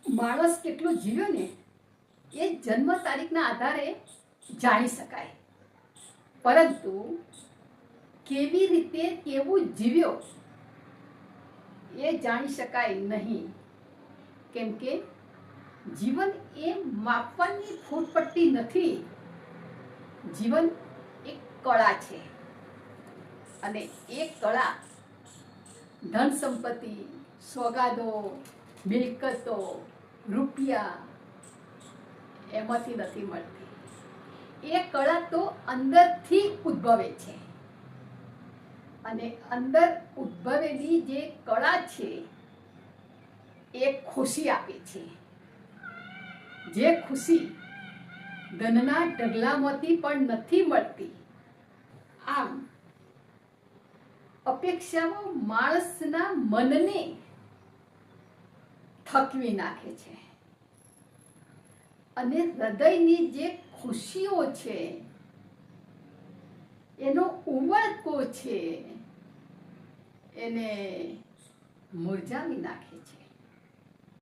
માણસ કેટલો જીવ્યો ને એ જન્મ તારીખના આધારે જાણી શકાય, પરંતુ કેવી રીતે કેવું જીવ્યો એ જાણી શકાય નહીં. કેમ કે જીવન એ માપવાની ફૂટપટ્ટી નથી. જીવન એક કળા છે, અને એ કળા ધન સંપત્તિ, સોગાદો, મિલકતો, રૂપિયા એમાંથી નથી મળતી. એ કળા તો અંદરથી ઉદ્ભવે છે, અને અંદર ઉદ્ભવેલી જે કળા છે એ ખુશી આપે છે. જે ખુશી ધનના ઢગલામાંથી પણ નથી મળતી. આમ અપેક્ષાઓ માણસના મનને થકવી નાખે છે, અને હૃદયની જે ખુશીઓ છે, એનો ઉમળકો છે, એને મુરઝાવી નાખે છે.